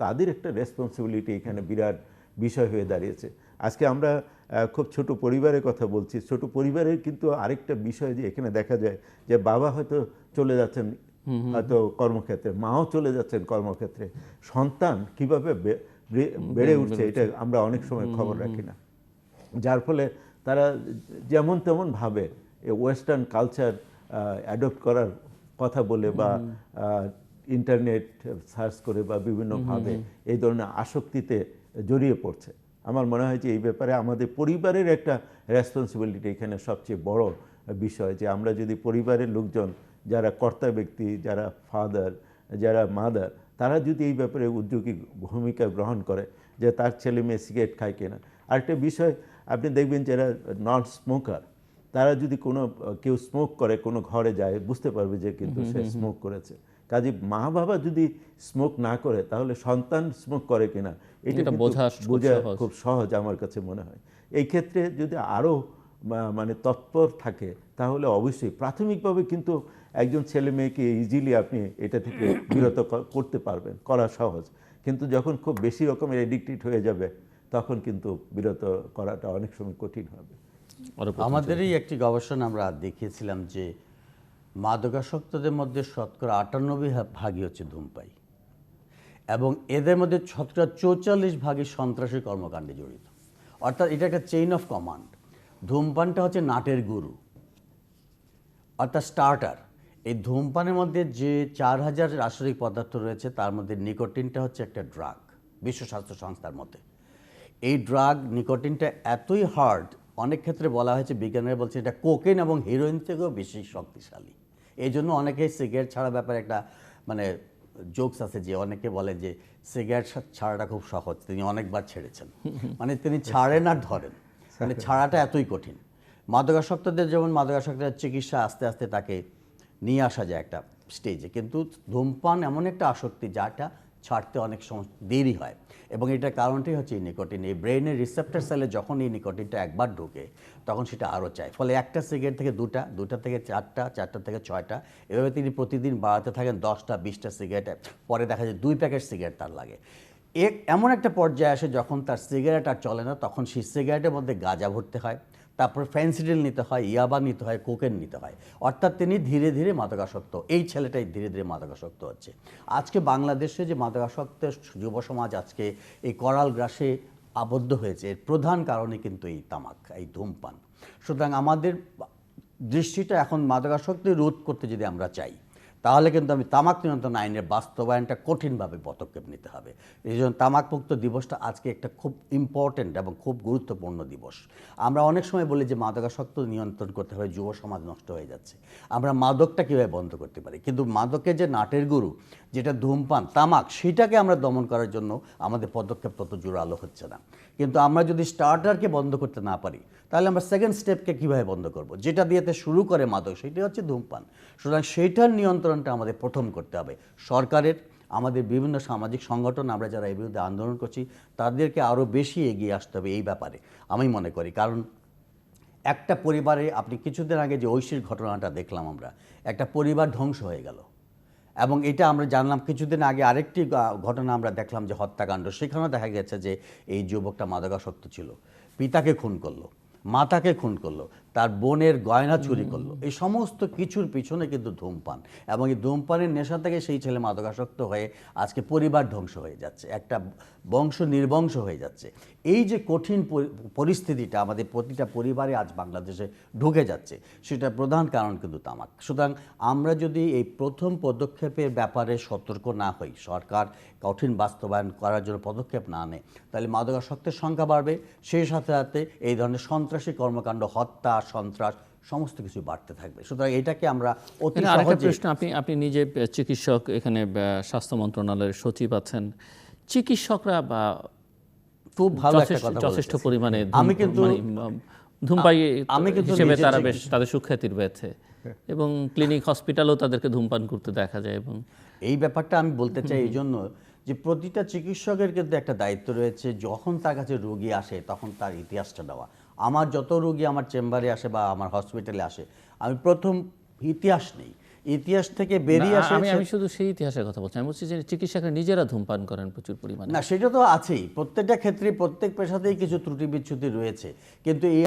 [SPEAKER 2] তাদের একটা রেসপন্সিবিলিটি এখানে বিরাট বিষয় হয়ে দাঁড়িয়েছে। আজকে আমরা খুব ছোট পরিবারের কথা বলছি, ছোট পরিবারের কিন্তু আরেকটা বিষয় যে এখানে দেখা যায় যে বাবা হয়তো চলে যাচ্ছেন হয়তো কর্মক্ষেত্রে, মাও চলে যাচ্ছেন কর্মক্ষেত্রে, সন্তান কিভাবে বেড়ে উঠছে এটা আমরা অনেক সময় খবর রাখি না, যার ফলে তারা যেমন তেমন ভাবে ওয়েস্টার্ন কালচার অ্যাডপ্ট করার কথা বলে বা ইন্টারনেট সার্চ করে বা বিভিন্নভাবে এই ধরনের আসক্তিতে জড়িয়ে পড়ছে। আমার মনে হয় যে এই ব্যাপারে আমাদের পরিবারের একটা রেসপন্সিবিলিটি এখানে সবচেয়ে বড় বিষয়, যে আমরা যদি পরিবারের লোকজন, যারা কর্তা ব্যক্তি, যারা ফাদার, যারা মাদার, তারা যদি এই ব্যাপারে উদ্যোগী ভূমিকা গ্রহণ করে যে তার ছেলে মেয়ে সিগারেট খায় কিনা। আরেকটা বিষয় আপনি দেখবেন, যারা নন স্মোকার, তারা যদি কেউ স্মোক করে, কোনো ঘরে যায়, বুঝতে পারবে যে কিন্তু সে স্মোক করেছে। কাজে মা বাবা যদি স্মোক না করে, তাহলে সন্তান স্মোক করে কিনা এটা বোঝা খুব সহজ আমার কাছে মনে হয়। এই ক্ষেত্রে যদি আরও মানে তৎপর থাকে, তাহলে অবশ্যই প্রাথমিকভাবে কিন্তু একজন ছেলে মেয়েকে ইজিলি আপনি এটা থেকে বিরত করতে পারবেন, করা সহজ। কিন্তু যখন খুব বেশি রকমের এডিক্টেড হয়ে যাবে, তখন কিন্তু বিরত করাটা অনেক সময় কঠিন হবে।
[SPEAKER 3] আমাদেরই একটি গবেষণা আমরা দেখিয়েছিলাম যে মাদকাসক্তদের মধ্যে শতকরা 98% হচ্ছে ধূমপায়ী, এবং এদের মধ্যে শতকরা 44% সন্ত্রাসী কর্মকাণ্ডে জড়িত। অর্থাৎ এটা একটা চেইন অফ কমান্ড। ধূমপানটা হচ্ছে নাটের গুরু, অর্থাৎ স্টার্টার। এই ধূমপানের মধ্যে যে 4000 রাসায়নিক পদার্থ রয়েছে, তার মধ্যে নিকোটিনটা হচ্ছে একটা ড্রাগ, বিশ্ব স্বাস্থ্য সংস্থার মতে। এই ড্রাগ নিকোটিনটা এতই হার্ড, অনেক ক্ষেত্রে বলা হয়েছে, বিজ্ঞানীরা বলছে এটা কোকেন এবং হিরোইন থেকেও বেশি শক্তিশালী। এই জন্য অনেকেই সিগারেট ছাড়া ব্যাপারে একটা মানে জোকস আছে যে অনেকে বলে যে সিগারেট ছাড়াটা খুব সহজ, তিনি অনেকবার ছেড়েছেন। মানে তিনি ছাড়েন আর ধরেন, মানে ছাড়াটা এতই কঠিন। মাদকাসক্তদের যেমন মাদকাসক্তের চিকিৎসা আস্তে আস্তে তাকে নিয়ে আসা যায় একটা স্টেজে, কিন্তু ধূমপান এমন একটা আসক্তি যাটা ছাড়তে অনেক সময় দেরি হয়, এবং এটার কারণটাই হচ্ছে এই নিকোটিন। এই ব্রেনের রিসেপ্টর সেলে যখন এই নিকোটিনটা একবার ঢোকে তখন সেটা আরও চায়, ফলে একটা সিগারেট থেকে দুটা, দুটা থেকে চারটা, চারটা থেকে ছয়টা, এভাবে তিনি প্রতিদিন বাড়াতে থাকেন 10টা 20টা সিগারেট। পরে দেখা যায় 2 প্যাকেট সিগারেট তার লাগে। এমন একটা পর্যায়ে আসে যখন তার সিগারেট আর চলে না, তখন সেই সিগারেটের মধ্যে গাঁজা ভরতে হয়, তারপর ফেন্সিডিল নিতে হয়, ইয়াবা নিতে হয়, কোকেন নিতে হয়। অর্থাৎ তিনি ধীরে ধীরে মাদকাসক্ত, এই ছেলেটাই ধীরে ধীরে মাদকাসক্ত হচ্ছে। আজকে বাংলাদেশে যে মাদকাসক্তের যুব সমাজ আজকে এই করাল গ্রাসে আবদ্ধ হয়েছে, এর প্রধান কারণই কিন্তু এই তামাক, এই ধূমপান। সুতরাং আমাদের দৃষ্টিটা এখন মাদকাসক্তি রোধ করতে যদি আমরা চাই, তাহলে কিন্তু আমি তামাক নিয়ন্ত্রণ আইনের বাস্তবায়নটা কঠিনভাবে পদক্ষেপ নিতে হবে। এই জন্য তামাকমুক্ত দিবসটা আজকে একটা খুব ইম্পর্ট্যান্ট এবং খুব গুরুত্বপূর্ণ দিবস। আমরা অনেক সময় বলি যে মাদকাসক্ত নিয়ন্ত্রণ করতে হবে, যুব সমাজ নষ্ট হয়ে যাচ্ছে, আমরা মাদকটা কীভাবে বন্ধ করতে পারি। কিন্তু মাদকের যে নাটের গুরু যেটা ধূমপান, তামাক, সেটাকে আমরা দমন করার জন্য আমাদের পদক্ষেপ তত জোরালো হচ্ছে না। কিন্তু আমরা যদি স্টার্টারকে বন্ধ করতে না পারি, তাহলে আমরা সেকেন্ড স্টেপকে কীভাবে বন্ধ করব, যেটা দিয়েতে শুরু করে মাদক, সেটাই হচ্ছে ধূমপান। সুতরাং সেইটার নিয়ন্ত্রণটা আমাদের প্রথম করতে হবে সরকারের, আমাদের বিভিন্ন সামাজিক সংগঠন, আমরা যারা এই বিরুদ্ধে আন্দোলন করছি, তাদেরকে আরও বেশি এগিয়ে আসতে হবে এই ব্যাপারে আমি মনে করি। কারণ একটা পরিবারে, আপনি কিছুদিন আগে যে ঐশীর ঘটনাটা দেখলাম, আমরা একটা পরিবার ধ্বংস হয়ে গেল, এবং এটা আমরা জানলাম কিছুদিন আগে আরেকটি ঘটনা আমরা দেখলাম যে হত্যাকাণ্ড, সেখানেও দেখা গেছে যে এই যুবকটা মাদকাসক্ত ছিল, পিতাকে খুন করলো, মাতাকে খুন করলো, তার বোনের গয়না চুরি করলো। এই সমস্ত কিছুর পিছনে কিন্তু ধূমপান, এবং এই ধূমপানের নেশা থেকে সেই ছেলে মাদকাসক্ত হয়ে আজকে পরিবার ধ্বংস হয়ে যাচ্ছে, একটা বংশ নির্বংশ হয়ে যাচ্ছে। এই যে কঠিন পরিস্থিতিটা আমাদের প্রতিটা পরিবারে আজ বাংলাদেশে ঢুকে যাচ্ছে, সেটার প্রধান কারণ কিন্তু তামাক। সুতরাং আমরা যদি এই প্রথম পদক্ষেপের ব্যাপারে সতর্ক না হই, সরকার কঠিন বাস্তবায়ন করার জন্য পদক্ষেপ না নেয়, তাহলে মাদকাসক্তের সংখ্যা বাড়বে, সেই সাথে সাথে এই ধরনের সন্ত্রাসী কর্মকাণ্ড, হত্যা, সন্ত্রাস, সমস্ত কিছু বাড়তে থাকবে। সুতরাং এটাকে আমরা অতি
[SPEAKER 1] আরেকটা
[SPEAKER 3] সহজে।
[SPEAKER 1] প্রশ্ন, আপনি নিজে চিকিৎসক, এখানে স্বাস্থ্য মন্ত্রণালয়ের সচিব আছেন, চিকিৎসকরা বা
[SPEAKER 3] খুব ভালো একটা কথা
[SPEAKER 1] যথেষ্ট
[SPEAKER 3] বলেছেন।
[SPEAKER 1] পরিমাণে
[SPEAKER 3] আমি কিন্তু
[SPEAKER 1] ধূমপায়ী
[SPEAKER 3] আমি কিন্তু
[SPEAKER 1] হিসেবে
[SPEAKER 3] নিজে
[SPEAKER 1] তারা বেশ তাদের সুখ্যাতি রয়েছে, এবং ক্লিনিক হসপিটালও তাদেরকে ধূমপান করতে দেখা যায়। এবং
[SPEAKER 3] এই ব্যাপারটা আমি বলতে চাই এই জন্য যে প্রতিটা চিকিৎসকের কিন্তু একটা দায়িত্ব রয়েছে, যখন তার কাছে রোগী আসে তখন তার ইতিহাসটা দেওয়া। আমার যত রোগী আমার চেম্বারে আসে বা আমার হসপিটালে আসে, আমি প্রথম ইতিহাস নেই, ইতিহাস থেকে বেরিয়ে আসে।
[SPEAKER 1] আমি শুধু সেই ইতিহাসের কথা বলছি, আমি বলছি যে চিকিৎসকরা নিজেরা ধূমপান করেন প্রচুর পরিমাণে।
[SPEAKER 3] না, সেটা তো আছেই, প্রত্যেকটা ক্ষেত্রে প্রত্যেক পেশাতেই কিছু ত্রুটি বিচ্যুতি রয়েছে, কিন্তু এই